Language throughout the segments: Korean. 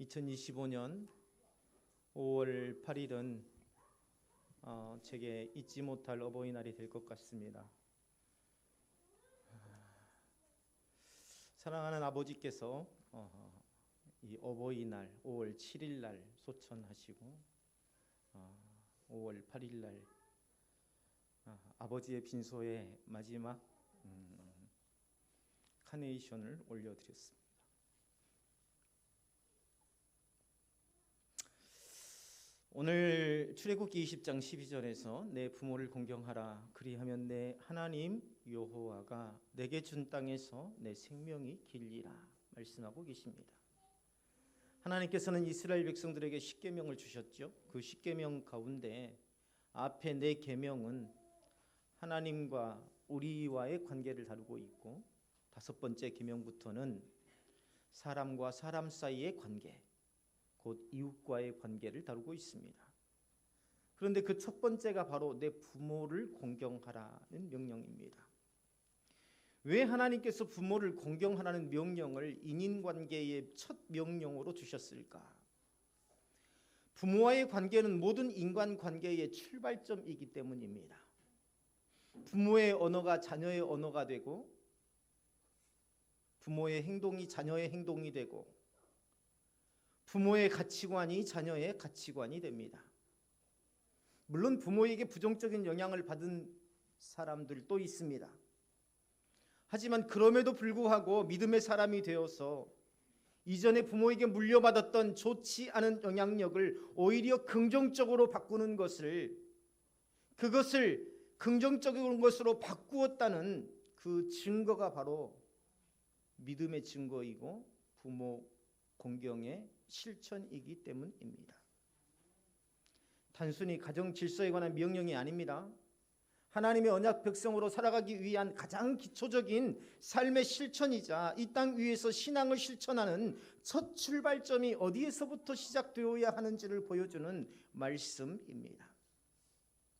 2025년 5월 8일은 제게 잊지 못할 어버이날이 될 것 같습니다. 사랑하는 아버지께서 이 어버이날 5월 7일 날 소천하시고 5월 8일 날 아버지의 빈소에 마지막 카네이션을 올려드렸습니다. 오늘 출애굽기 20장 12절에서 내 부모를 공경하라 그리하면 내 하나님 여호와가 내게 준 땅에서 내 생명이 길리라 말씀하고 계십니다. 하나님께서는 이스라엘 백성들에게 십계명을 주셨죠. 그 십계명 가운데 앞에 네 계명은 하나님과 우리와의 관계를 다루고 있고, 다섯 번째 계명부터는 사람과 사람 사이의 관계, 곧 이웃과의 관계를 다루고 있습니다. 그런데 그 첫 번째가 바로 내 부모를 공경하라는 명령입니다. 왜 하나님께서 부모를 공경하라는 명령을 인인관계의 첫 명령으로 주셨을까? 부모와의 관계는 모든 인간관계의 출발점이기 때문입니다. 부모의 언어가 자녀의 언어가 되고, 부모의 행동이 자녀의 행동이 되고, 부모의 가치관이 자녀의 가치관이 됩니다. 물론 부모에게 부정적인 영향을 받은 사람들도 있습니다. 하지만 그럼에도 불구하고 믿음의 사람이 되어서 이전에 부모에게 물려받았던 좋지 않은 영향력을 오히려 긍정적으로 바꾸는 것을, 그것을 긍정적인 것으로 바꾸었다는 그 증거가 바로 믿음의 증거이고 부모 공경의 실천이기 때문입니다. 단순히 가정 질서에 관한 명령이 아닙니다. 하나님의 언약 백성으로 살아가기 위한 가장 기초적인 삶의 실천이자 이 땅 위에서 신앙을 실천하는 첫 출발점이 어디에서부터 시작되어야 하는지를 보여주는 말씀입니다.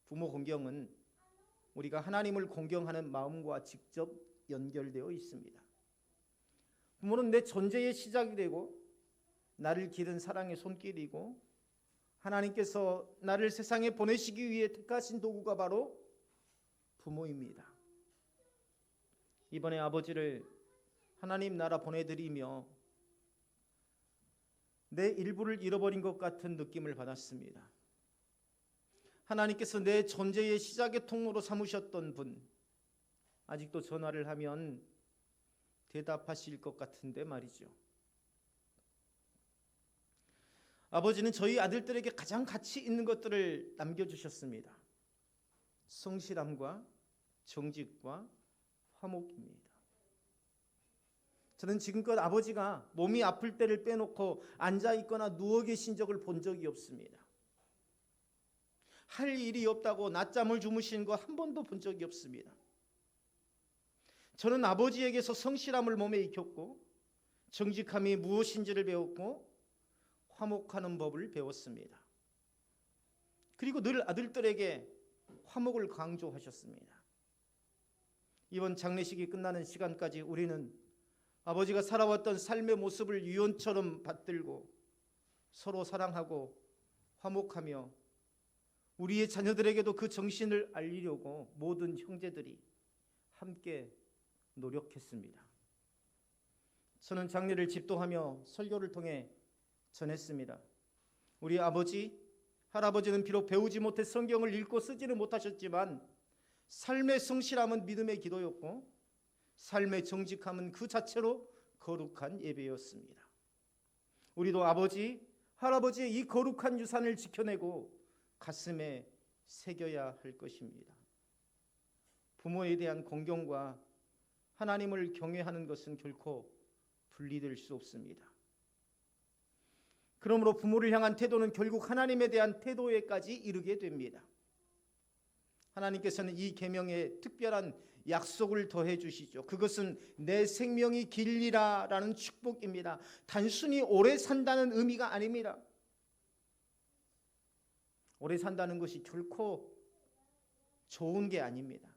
부모 공경은 우리가 하나님을 공경하는 마음과 직접 연결되어 있습니다. 부모는 내 존재의 시작이 되고 나를 기른 사랑의 손길이고, 하나님께서 나를 세상에 보내시기 위해 택하신 도구가 바로 부모입니다. 이번에 아버지를 하나님 나라 보내드리며 내 일부를 잃어버린 것 같은 느낌을 받았습니다. 하나님께서 내 존재의 시작의 통로로 삼으셨던 분, 아직도 전화를 하면 대답하실 것 같은데 말이죠. 아버지는 저희 아들들에게 가장 가치 있는 것들을 남겨주셨습니다. 성실함과 정직과 화목입니다. 저는 지금껏 아버지가 몸이 아플 때를 빼놓고 앉아있거나 누워 계신 적을 본 적이 없습니다. 할 일이 없다고 낮잠을 주무시는 거 한 번도 본 적이 없습니다. 저는 아버지에게서 성실함을 몸에 익혔고, 정직함이 무엇인지를 배웠고, 화목하는 법을 배웠습니다. 그리고 늘 아들들에게 화목을 강조하셨습니다. 이번 장례식이 끝나는 시간까지 우리는 아버지가 살아왔던 삶의 모습을 유언처럼 받들고 서로 사랑하고 화목하며 우리의 자녀들에게도 그 정신을 알리려고 모든 형제들이 함께 노력했습니다. 저는 장례를 집도하며 설교를 통해 전했습니다. 우리 아버지, 할아버지는 비록 배우지 못해 성경을 읽고 쓰지는 못하셨지만 삶의 성실함은 믿음의 기도였고, 삶의 정직함은 그 자체로 거룩한 예배였습니다. 우리도 아버지, 할아버지의 이 거룩한 유산을 지켜내고 가슴에 새겨야 할 것입니다. 부모에 대한 공경과 하나님을 경외하는 것은 결코 분리될 수 없습니다. 그러므로 부모를 향한 태도는 결국 하나님에 대한 태도에까지 이르게 됩니다. 하나님께서는 이 계명에 특별한 약속을 더해 주시죠. 그것은 내 생명이 길리라라는 축복입니다. 단순히 오래 산다는 의미가 아닙니다. 오래 산다는 것이 결코 좋은 게 아닙니다.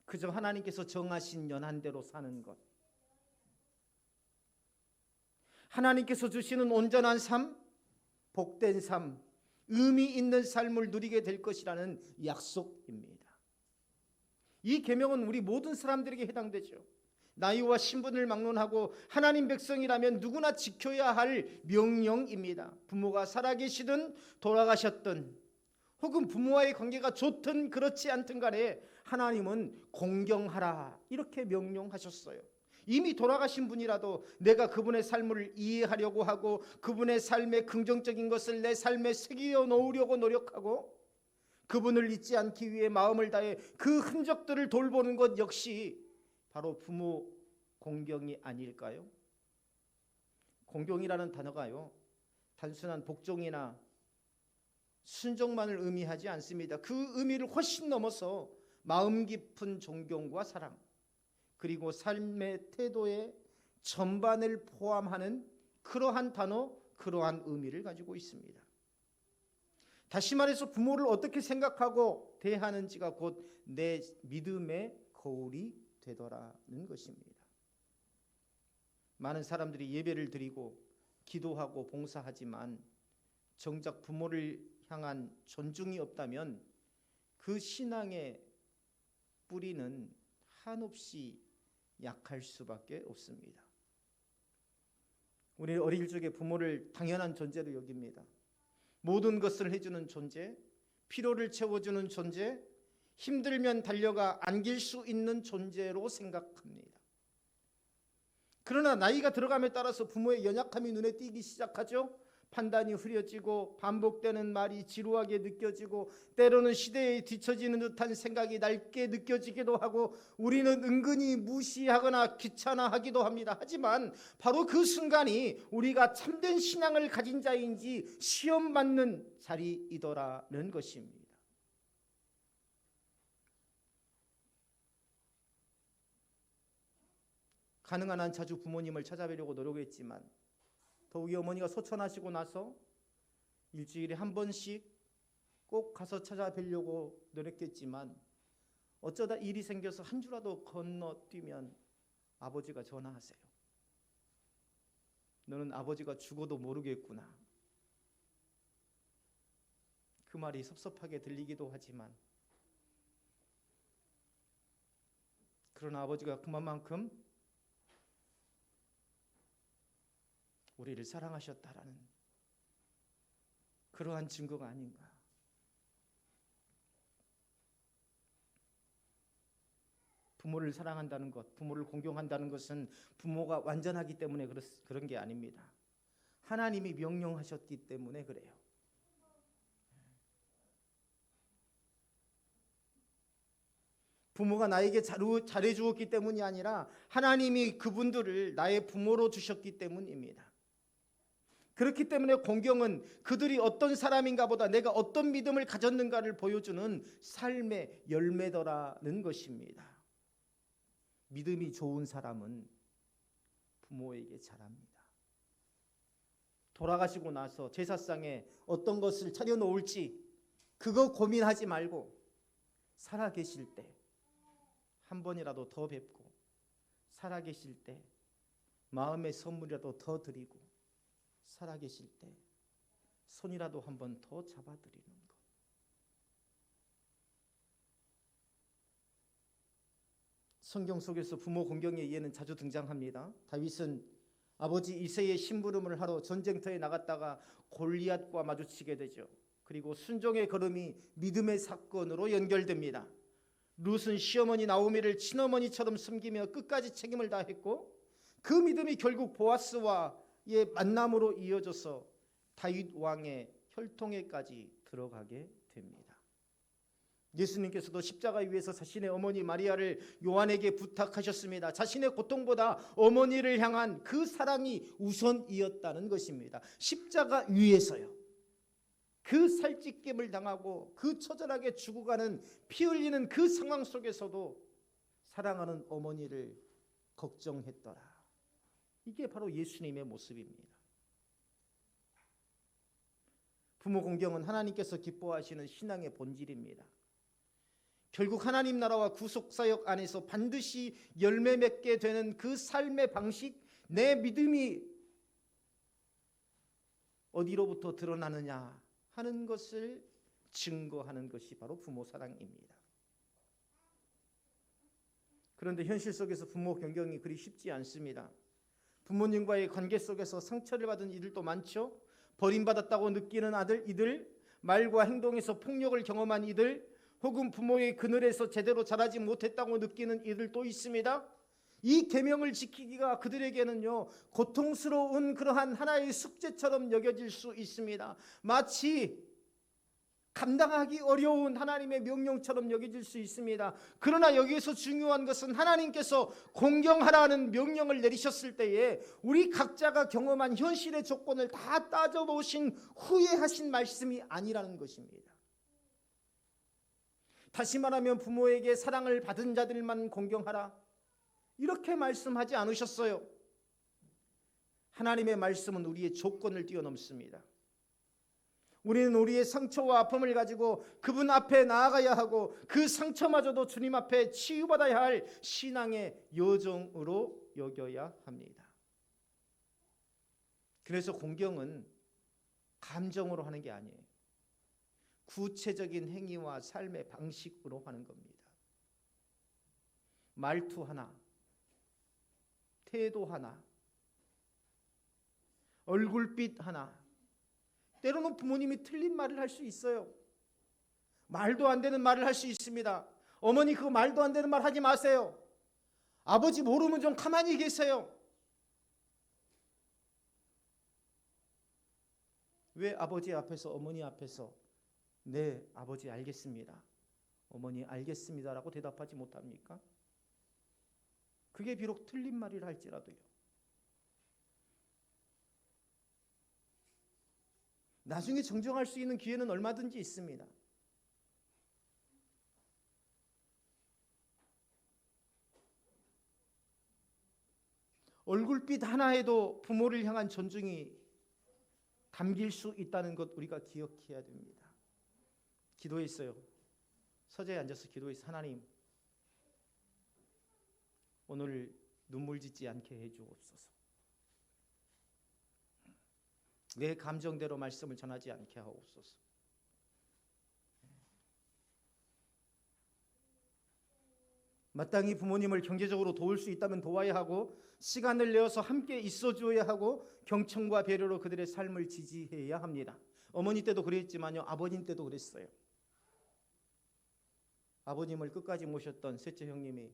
그저 하나님께서 정하신 연한대로 사는 것. 하나님께서 주시는 온전한 삶, 복된 삶, 의미 있는 삶을 누리게 될 것이라는 약속입니다. 이 계명은 우리 모든 사람들에게 해당되죠. 나이와 신분을 막론하고 하나님 백성이라면 누구나 지켜야 할 명령입니다. 부모가 살아계시든 돌아가셨든 혹은 부모와의 관계가 좋든 그렇지 않든 간에 하나님은 공경하라 이렇게 명령하셨어요. 이미 돌아가신 분이라도 내가 그분의 삶을 이해하려고 하고 그분의 삶의 긍정적인 것을 내 삶에 새겨 놓으려고 노력하고 그분을 잊지 않기 위해 마음을 다해 그 흔적들을 돌보는 것 역시 바로 부모 공경이 아닐까요? 공경이라는 단어가요, 단순한 복종이나 순종만을 의미하지 않습니다. 그 의미를 훨씬 넘어서 마음 깊은 존경과 사랑, 그리고 삶의 태도의 전반을 포함하는 그러한 단어, 그러한 의미를 가지고 있습니다. 다시 말해서 부모를 어떻게 생각하고 대하는지가 곧 내 믿음의 거울이 되더라는 것입니다. 많은 사람들이 예배를 드리고 기도하고 봉사하지만 정작 부모를 향한 존중이 없다면 그 신앙의 뿌리는 한없이 약할 수밖에 없습니다. 우리 어릴 적에 부모를 당연한 존재로 여깁니다. 모든 것을 해주는 존재, 필요를 채워주는 존재, 힘들면 달려가 안길 수 있는 존재로 생각합니다. 그러나 나이가 들어감에 따라서 부모의 연약함이 눈에 띄기 시작하죠. 판단이 흐려지고 반복되는 말이 지루하게 느껴지고 때로는 시대에 뒤처지는 듯한 생각이 낡게 느껴지기도 하고 우리는 은근히 무시하거나 귀찮아하기도 합니다. 하지만 바로 그 순간이 우리가 참된 신앙을 가진 자인지 시험받는 자리이더라는 것입니다. 가능한 한 자주 부모님을 찾아뵈려고 노력했지만 더욱이 어머니가 소천하시고 나서 일주일에 한 번씩 꼭 가서 찾아뵈려고 노력했지만 어쩌다 일이 생겨서 한 주라도 건너뛰면 아버지가 전화하세요. 너는 아버지가 죽어도 모르겠구나. 그 말이 섭섭하게 들리기도 하지만 그러나 아버지가 그만큼 우리를 사랑하셨다라는 그러한 증거가 아닌가. 부모를 사랑한다는 것, 부모를 공경한다는 것은 부모가 완전하기 때문에 그런 게 아닙니다. 하나님이 명령하셨기 때문에 그래요. 부모가 나에게 잘해 주었기 때문이 아니라 하나님이 그분들을 나의 부모로 주셨기 때문입니다. 그렇기 때문에 공경은 그들이 어떤 사람인가 보다 내가 어떤 믿음을 가졌는가를 보여주는 삶의 열매더라는 것입니다. 믿음이 좋은 사람은 부모에게 잘합니다. 돌아가시고 나서 제사상에 어떤 것을 차려놓을지 그거 고민하지 말고 살아계실 때 한 번이라도 더 뵙고 살아계실 때 마음의 선물이라도 더 드리고 살아계실 때 손이라도 한 번 더 잡아드리는 것. 성경 속에서 부모 공경의 예는 자주 등장합니다. 다윗은 아버지 이새의 심부름을 하러 전쟁터에 나갔다가 골리앗과 마주치게 되죠. 그리고 순종의 걸음이 믿음의 사건으로 연결됩니다. 룻은 시어머니 나오미를 친어머니처럼 섬기며 끝까지 책임을 다했고 그 믿음이 결국 보아스와의 만남으로 이어져서 다윗 왕의 혈통에까지 들어가게 됩니다. 예수님께서도 십자가 위에서 자신의 어머니 마리아를 요한에게 부탁하셨습니다. 자신의 고통보다 어머니를 향한 그 사랑이 우선이었다는 것입니다. 십자가 위에서요. 그 살찌깸을 당하고 그 처절하게 죽어가는 피 흘리는 그 상황 속에서도 사랑하는 어머니를 걱정했더라. 이게 바로 예수님의 모습입니다. 부모 공경은 하나님께서 기뻐하시는 신앙의 본질입니다. 결국 하나님 나라와 구속사역 안에서 반드시 열매 맺게 되는 그 삶의 방식, 내 믿음이 어디로부터 드러나느냐 하는 것을 증거하는 것이 바로 부모 사랑입니다. 그런데 현실 속에서 부모 경경이 그리 쉽지 않습니다. 부모님과의 관계 속에서 상처를 받은 이들도 많죠. 버림받았다고 느끼는 이들, 말과 행동에서 폭력을 경험한 이들, 혹은 부모의 그늘에서 제대로 자라지 못했다고 느끼는 이들도 있습니다. 이 계명을 지키기가 그들에게는요, 고통스러운 그러한 하나의 숙제처럼 여겨질 수 있습니다. 마치 감당하기 어려운 하나님의 명령처럼 여겨질 수 있습니다. 그러나 여기에서 중요한 것은 하나님께서 공경하라는 명령을 내리셨을 때에 우리 각자가 경험한 현실의 조건을 다 따져보신 후에 하신 말씀이 아니라는 것입니다. 다시 말하면 부모에게 사랑을 받은 자들만 공경하라, 이렇게 말씀하지 않으셨어요. 하나님의 말씀은 우리의 조건을 뛰어넘습니다. 우리는 우리의 상처와 아픔을 가지고 그분 앞에 나아가야 하고 그 상처마저도 주님 앞에 치유받아야 할 신앙의 여정으로 여겨야 합니다. 그래서 공경은 감정으로 하는 게 아니에요. 구체적인 행위와 삶의 방식으로 하는 겁니다. 말투 하나, 태도 하나, 얼굴빛 하나. 때로는 부모님이 틀린 말을 할 수 있어요. 말도 안 되는 말을 할 수 있습니다. 어머니, 그거 말도 안 되는 말 하지 마세요. 아버지, 모르면 좀 가만히 계세요. 왜 아버지 앞에서, 어머니 앞에서 네, 아버지 알겠습니다, 어머니 알겠습니다라고 대답하지 못합니까? 그게 비록 틀린 말이라 할지라도요. 나중에 정정할 수 있는 기회는 얼마든지 있습니다. 얼굴빛 하나에도 부모를 향한 존중이 담길 수 있다는 것 우리가 기억해야 됩니다. 기도했어요. 서재에 앉아서 기도했어요. 하나님, 오늘 눈물 짓지 않게 해주옵소서. 내 감정대로 말씀을 전하지 않게 하옵소서. 마땅히 부모님을 경제적으로 도울 수 있다면 도와야 하고, 시간을 내어서 함께 있어줘야 하고, 경청과 배려로 그들의 삶을 지지해야 합니다. 어머니 때도 그랬지만요, 아버님 때도 그랬어요. 아버님을 끝까지 모셨던 셋째 형님이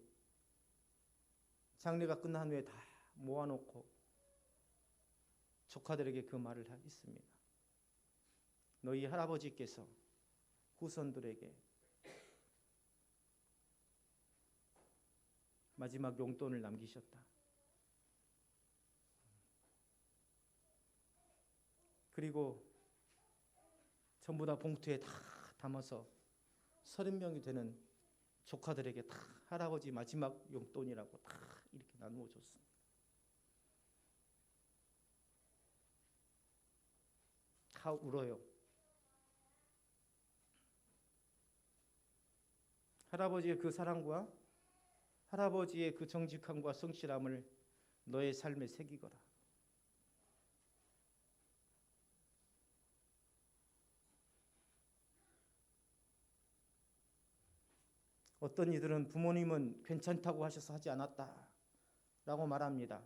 장례가 끝난 후에 다 모아놓고 조카들에게 그 말을 했습니다. 너희 할아버지께서 후손들에게 마지막 용돈을 남기셨다. 그리고 전부 다 봉투에 다 담아서 30명이 되는 조카들에게 다 할아버지 마지막 용돈이라고 다 이렇게 나누어 줬습니다. 다 울어요. 할아버지의 그 사랑과 할아버지의 그 정직함과 성실함을 너의 삶에 새기거라. 어떤 이들은 부모님은 괜찮다고 하셔서 하지 않았다라고 말합니다.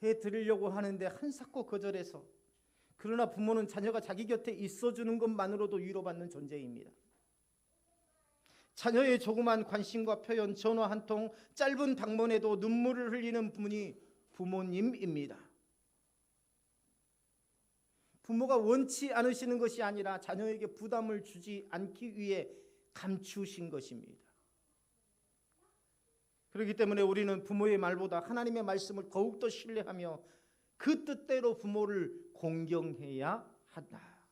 해드리려고 하는데 한사코 거절해서, 그러나 부모는 자녀가 자기 곁에 있어주는 것만으로도 위로받는 존재입니다. 자녀의 조그만 관심과 표현, 전화 한 통, 짧은 방문에도 눈물을 흘리는 분이 부모님입니다. 부모가 원치 않으시는 것이 아니라 자녀에게 부담을 주지 않기 위해 감추신 것입니다. 그렇기 때문에 우리는 부모의 말보다 하나님의 말씀을 더욱더 신뢰하며 그 뜻대로 부모를 공경해야 한다.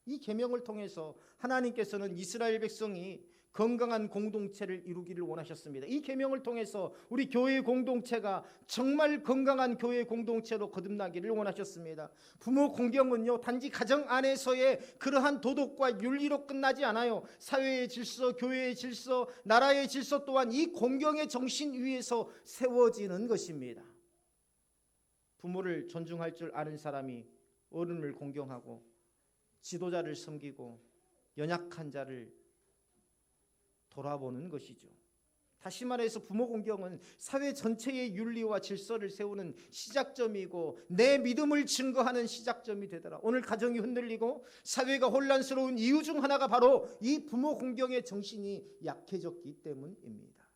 이 계명을 통해서 하나님께서는 이스라엘 백성이 건강한 공동체를 이루기를 원하셨습니다. 이 계명을 통해서 우리 교회 공동체가 정말 건강한 교회 공동체로 거듭나기를 원하셨습니다. 부모 공경은요, 단지 가정 안에서의 그러한 도덕과 윤리로 끝나지 않아요. 사회의 질서, 교회의 질서, 나라의 질서 또한 이 공경의 정신 위에서 세워지는 것입니다. 부모를 존중할 줄 아는 사람이 어른을 공경하고 지도자를 섬기고 연약한 자를 돌아보는 것이죠. 다시 말해서 부모 공경은 사회 전체의 윤리와 질서를 세우는 시작점이고 내 믿음을 증거하는 시작점이 되더라. 오늘 가정이 흔들리고 사회가 혼란스러운 이유 중 하나가 바로 이 부모 공경의 정신이 약해졌기 때문입니다.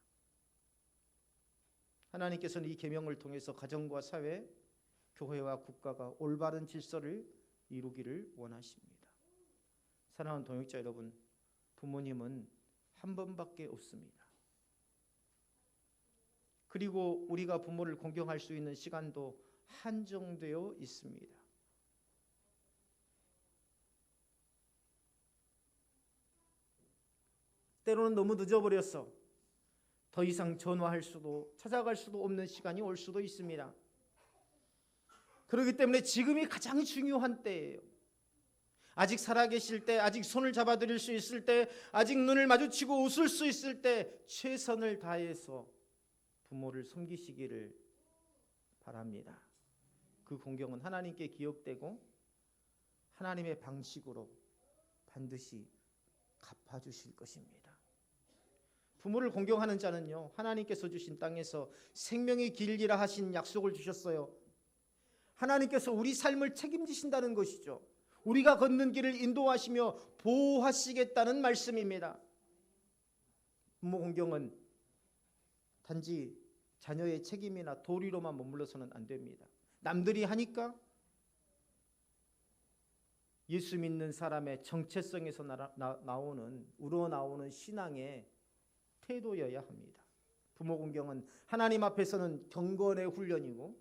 하나님께서는 이 계명을 통해서 가정과 사회, 교회와 국가가 올바른 질서를 이루기를 원하십니다. 사랑하는 동역자 여러분, 부모님은 한 번밖에 없습니다. 그리고 우리가 부모를 공경할 수 있는 시간도 한정되어 있습니다. 때로는 너무 늦어버렸어. 더 이상 전화할 수도 찾아갈 수도 없는 시간이 올 수도 있습니다. 그렇기 때문에 지금이 가장 중요한 때예요. 아직 살아계실 때, 아직 손을 잡아드릴 수 있을 때, 아직 눈을 마주치고 웃을 수 있을 때 최선을 다해서 부모를 섬기시기를 바랍니다. 그 공경은 하나님께 기억되고 하나님의 방식으로 반드시 갚아주실 것입니다. 부모를 공경하는 자는요, 하나님께서 주신 땅에서 생명의 길이라 하신 약속을 주셨어요. 하나님께서 우리 삶을 책임지신다는 것이죠. 우리가 걷는 길을 인도하시며 보호하시겠다는 말씀입니다. 부모 공경은 단지 자녀의 책임이나 도리로만 머물러서는 안 됩니다. 남들이 하니까 예수 믿는 사람의 정체성에서 우러나오는 신앙의 태도여야 합니다. 부모 공경은 하나님 앞에서는 경건의 훈련이고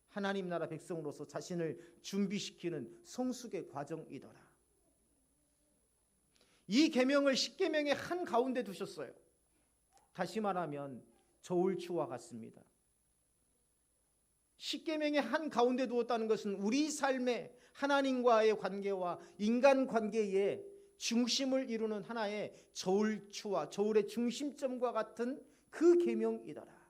하나님 나라 백성으로서 자신을 준비시키는 성숙의 과정이더라. 이 계명을 십계명의 한 가운데 두셨어요. 다시 말하면 저울추와 같습니다. 십계명의 한 가운데 두었다는 것은 우리 삶의 하나님과의 관계와 인간 관계의 중심을 이루는 하나의 저울추와 저울의 중심점과 같은 그 계명이더라.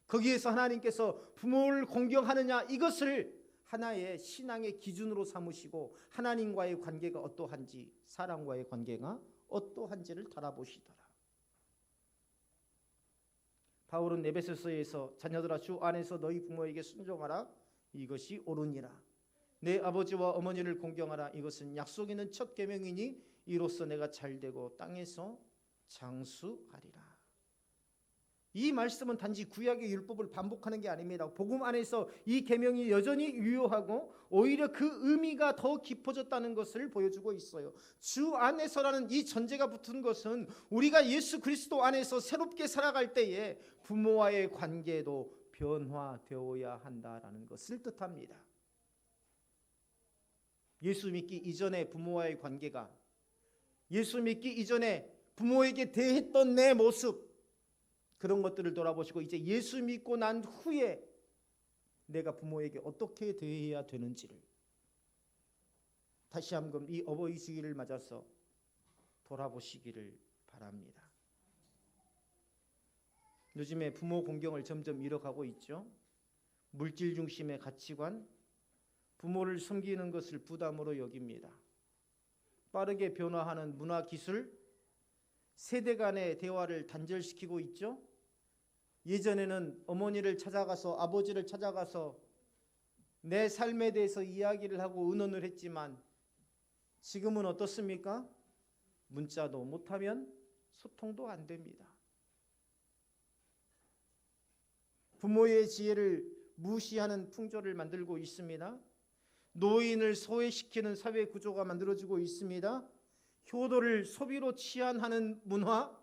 거기에서 하나님께서 부모를 공경하느냐 이것을 하나의 신앙의 기준으로 삼으시고 하나님과의 관계가 어떠한지, 사람과의 관계가 어떠한지를 달아보시더라. 바울은 에베소서에서 자녀들아 주 안에서 너희 부모에게 순종하라, 이것이 옳으니라. 내 아버지와 어머니를 공경하라, 이것은 약속 있는 첫 계명이니 이로써 내가 잘되고 땅에서 장수하리라. 이 말씀은 단지 구약의 율법을 반복하는 게 아닙니다. 복음 안에서 이 계명이 여전히 유효하고 오히려 그 의미가 더 깊어졌다는 것을 보여주고 있어요. 주 안에서라는 이 전제가 붙은 것은 우리가 예수 그리스도 안에서 새롭게 살아갈 때에 부모와의 관계도 변화되어야 한다라는 것을 뜻합니다. 예수 믿기 이전의 부모와의 관계가, 예수 믿기 이전에 부모에게 대했던 내 모습, 그런 것들을 돌아보시고 이제 예수 믿고 난 후에 내가 부모에게 어떻게 대해야 되는지를 다시 한번 이 어버이 주기를 맞아서 돌아보시기를 바랍니다. 요즘에 부모 공경을 점점 잃어가고 있죠. 물질 중심의 가치관, 부모를 섬기는 것을 부담으로 여깁니다. 빠르게 변화하는 문화 기술, 세대 간의 대화를 단절시키고 있죠. 예전에는 어머니를 찾아가서 아버지를 찾아가서 내 삶에 대해서 이야기를 하고 의논을 했지만 지금은 어떻습니까? 문자도 못하면 소통도 안 됩니다. 부모의 지혜를 무시하는 풍조를 만들고 있습니다. 노인을 소외시키는 사회 구조가 만들어지고 있습니다. 효도를 소비로 치환하는 문화,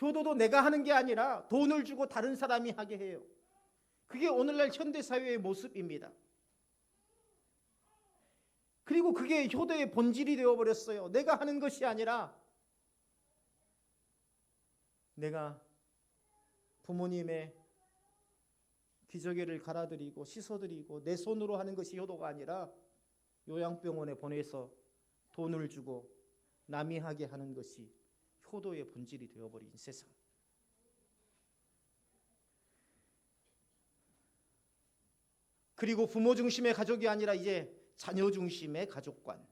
효도도 내가 하는 게 아니라 돈을 주고 다른 사람이 하게 해요. 그게 오늘날 현대사회의 모습입니다. 그리고 그게 효도의 본질이 되어버렸어요. 내가 하는 것이 아니라 내가 부모님의 기저귀를 갈아드리고 씻어드리고 내 손으로 하는 것이 효도가 아니라 요양병원에 보내서 돈을 주고 남이 하게 하는 것이 효도의 본질이 되어버린 세상. 그리고 부모 중심의 가족이 아니라 이제 자녀 중심의 가족관,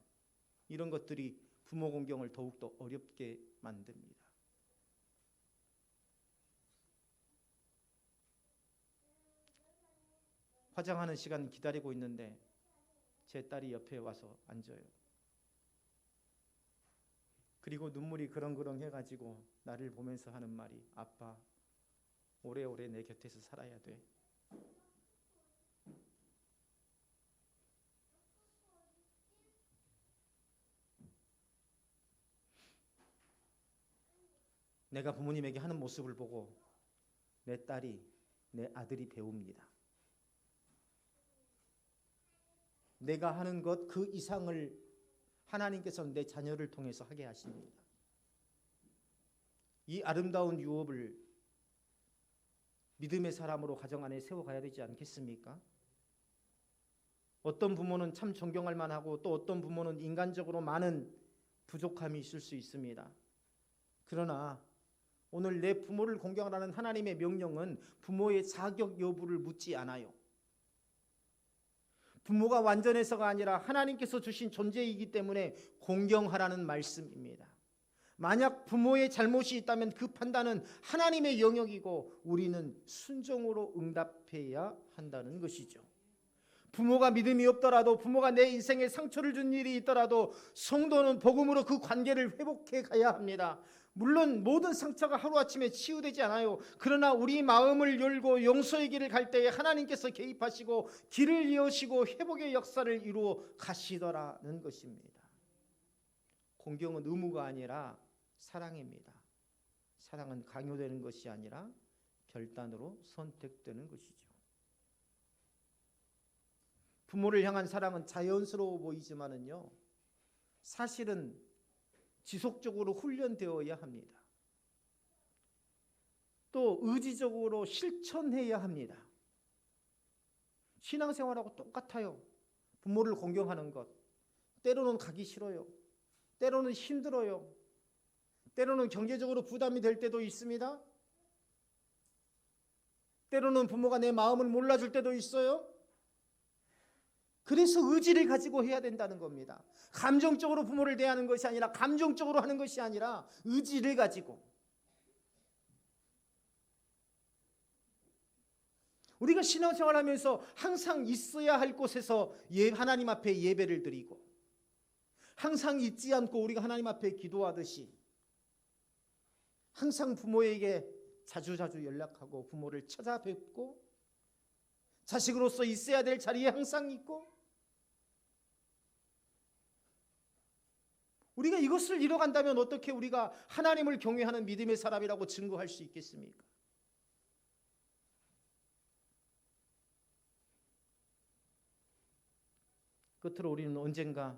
이런 것들이 부모 공경을 더욱더 어렵게 만듭니다. 화장하는 시간 기다리고 있는데 제 딸이 옆에 와서 앉아요. 그리고 눈물이 그렁그렁 해가지고 나를 보면서 하는 말이, 아빠, 오래오래 내 곁에서 살아야 돼. 내가 부모님에게 하는 모습을 보고 내 딸이, 내 아들이 배웁니다. 내가 하는 것 그 이상을 하나님께서는 내 자녀를 통해서 하게 하십니다. 이 아름다운 유업을 믿음의 사람으로 가정 안에 세워가야 되지 않겠습니까? 어떤 부모는 참 존경할 만하고 또 어떤 부모는 인간적으로 많은 부족함이 있을 수 있습니다. 그러나 오늘 내 부모를 공경하라는 하나님의 명령은 부모의 자격 여부를 묻지 않아요. 부모가 완전해서가 아니라 하나님께서 주신 존재이기 때문에 공경하라는 말씀입니다. 만약 부모의 잘못이 있다면 그 판단은 하나님의 영역이고 우리는 순종으로 응답해야 한다는 것이죠. 부모가 믿음이 없더라도, 부모가 내 인생에 상처를 준 일이 있더라도 성도는 복음으로 그 관계를 회복해 가야 합니다. 물론 모든 상처가 하루아침에 치유되지 않아요. 그러나 우리 마음을 열고 용서의 길을 갈 때에 하나님께서 개입하시고 길을 여시고 회복의 역사를 이루어 가시더라는 것입니다. 공경은 의무가 아니라 사랑입니다. 사랑은 강요되는 것이 아니라 결단으로 선택되는 것이죠. 부모를 향한 사랑은 자연스러워 보이지만은요, 사실은 지속적으로 훈련되어야 합니다. 또 의지적으로 실천해야 합니다. 신앙생활하고 똑같아요. 부모를 공경하는 것. 때로는 가기 싫어요. 때로는 힘들어요. 때로는 경제적으로 부담이 될 때도 있습니다. 때로는 부모가 내 마음을 몰라줄 때도 있어요. 그래서 의지를 가지고 해야 된다는 겁니다. 감정적으로 부모를 대하는 것이 아니라, 감정적으로 하는 것이 아니라 의지를 가지고. 우리가 신앙생활하면서 항상 있어야 할 곳에서 하나님 앞에 예배를 드리고, 항상 잊지 않고 우리가 하나님 앞에 기도하듯이 항상 부모에게 자주자주 연락하고 부모를 찾아뵙고 자식으로서 있어야 될 자리에 항상 있고, 우리가 이것을 이뤄간다면 어떻게 우리가 하나님을 경외하는 믿음의 사람이라고 증거할 수 있겠습니까? 끝으로 우리는 언젠가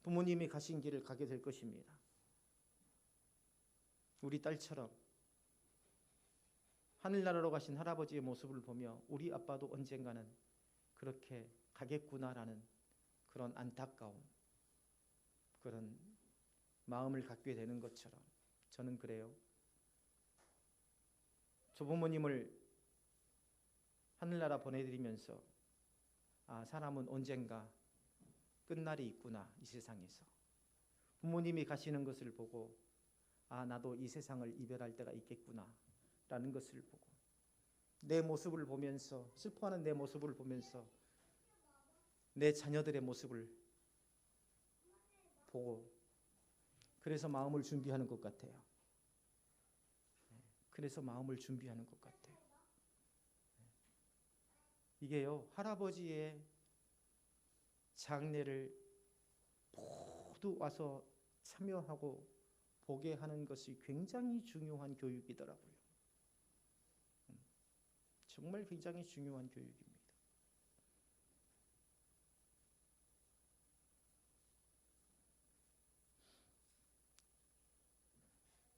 부모님이 가신 길을 가게 될 것입니다. 우리 딸처럼 하늘나라로 가신 할아버지의 모습을 보며 우리 아빠도 언젠가는 그렇게 가겠구나라는 그런 안타까움, 그런 마음을 갖게 되는 것처럼 저는 그래요. 조부모님을 하늘나라 보내드리면서 사람은 언젠가 끝날이 있구나, 이 세상에서. 부모님이 가시는 것을 보고 나도 이 세상을 이별할 때가 있겠구나 라는 것을 보고, 내 모습을 보면서, 슬퍼하는 내 모습을 보면서 내 자녀들의 모습을 보고, 그래서 마음을 준비하는 것 같아요. 그래서 마음을 준비하는 것 같아요. 이게요, 할아버지의 장례를 모두 와서 참여하고 보게 하는 것이 굉장히 중요한 교육이더라고요. 정말 굉장히 중요한 교육입니다.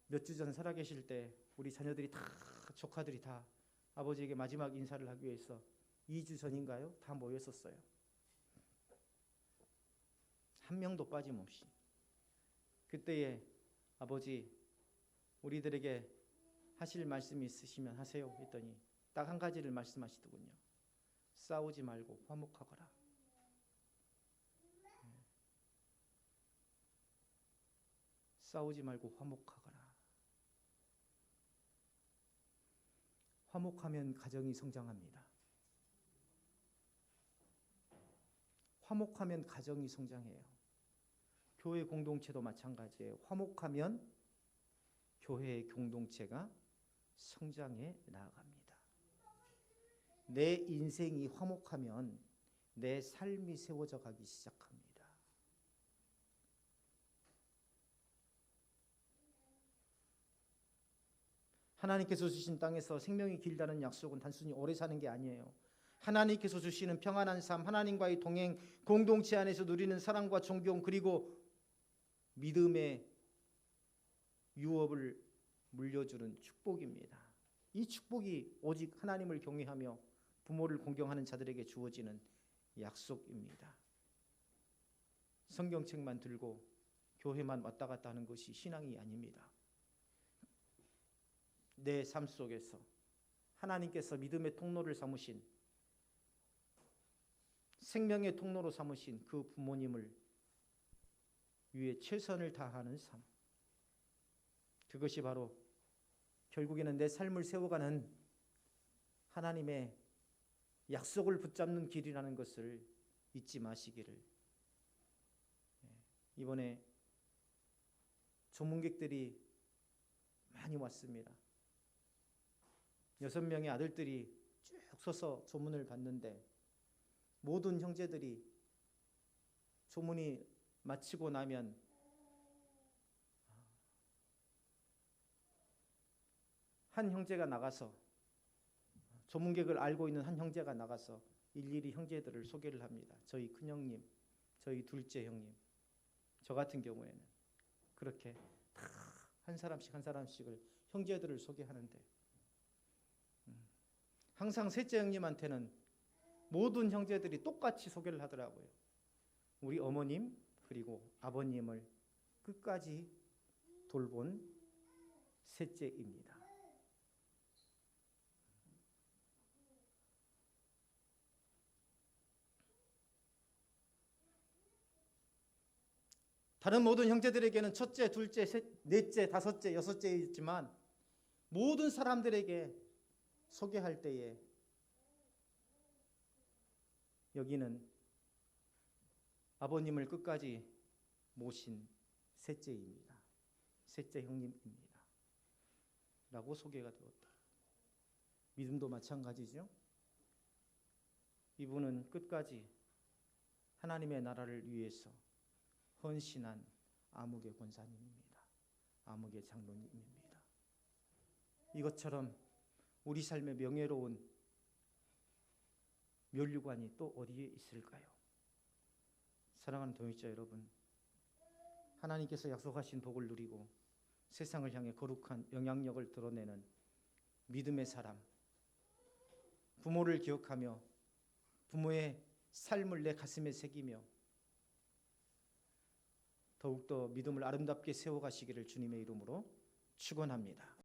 몇 주 전 살아계실 때 우리 자녀들이 다, 조카들이 다 아버지에게 마지막 인사를 하기 위해서 2주 전인가요? 다 모였었어요. 한 명도 빠짐없이. 그때에 아버지, 우리들에게 하실 말씀이 있으시면 하세요 했더니 딱 한 가지를 말씀하시더군요. 싸우지 말고 화목하거라. 싸우지 말고 화목하거라. 화목하면 가정이 성장합니다. 화목하면 가정이 성장해요. 교회 공동체도 마찬가지예요. 화목하면 교회의 공동체가 성장해 나아갑니다. 내 인생이 화목하면 내 삶이 세워져 가기 시작합니다. 하나님께서 주신 땅에서 생명이 길다는 약속은 단순히 오래 사는 게 아니에요. 하나님께서 주시는 평안한 삶, 하나님과의 동행, 공동체 안에서 누리는 사랑과 존경, 그리고 믿음의 유업을 물려주는 축복입니다. 이 축복이 오직 하나님을 경외하며 부모를 공경하는 자들에게 주어지는 약속입니다. 성경책만 들고 교회만 왔다 갔다 하는 것이 신앙이 아닙니다. 내 삶 속에서 하나님께서 믿음의 통로를 삼으신, 생명의 통로로 삼으신 그 부모님을 위해 최선을 다하는 삶, 그것이 바로 결국에는 내 삶을 세워가는 하나님의 약속을 붙잡는 길이라는 것을 잊지 마시기를. 이번에 조문객들이 많이 왔습니다. 6명의 아들들이 쭉 서서 조문을 받는데 모든 형제들이 조문이 마치고 나면 한 형제가 나가서, 조문객을 알고 있는 한 형제가 나가서 일일이 형제들을 소개를 합니다. 저희 큰형님, 저희 둘째 형님, 저 같은 경우에는 그렇게 다 한 사람씩 한 사람씩을 형제들을 소개하는데, 항상 셋째 형님한테는 모든 형제들이 똑같이 소개를 하더라고요. 우리 어머님 그리고 아버님을 끝까지 돌본 셋째입니다. 다른 모든 형제들에게는 첫째, 둘째, 넷째, 다섯째, 여섯째이지만 모든 사람들에게 소개할 때에 여기는 아버님을 끝까지 모신 셋째입니다. 셋째 형님입니다. 라고 소개가 되었다. 믿음도 마찬가지죠. 이분은 끝까지 하나님의 나라를 위해서 헌신한 아무개 권사님입니다. 아무개 장로님입니다. 이것처럼 우리 삶의 명예로운 면류관이 또 어디에 있을까요? 사랑하는 동역자 여러분, 하나님께서 약속하신 복을 누리고 세상을 향해 거룩한 영향력을 드러내는 믿음의 사람, 부모를 기억하며 부모의 삶을 내 가슴에 새기며 더욱더 믿음을 아름답게 세워가시기를 주님의 이름으로 축원합니다.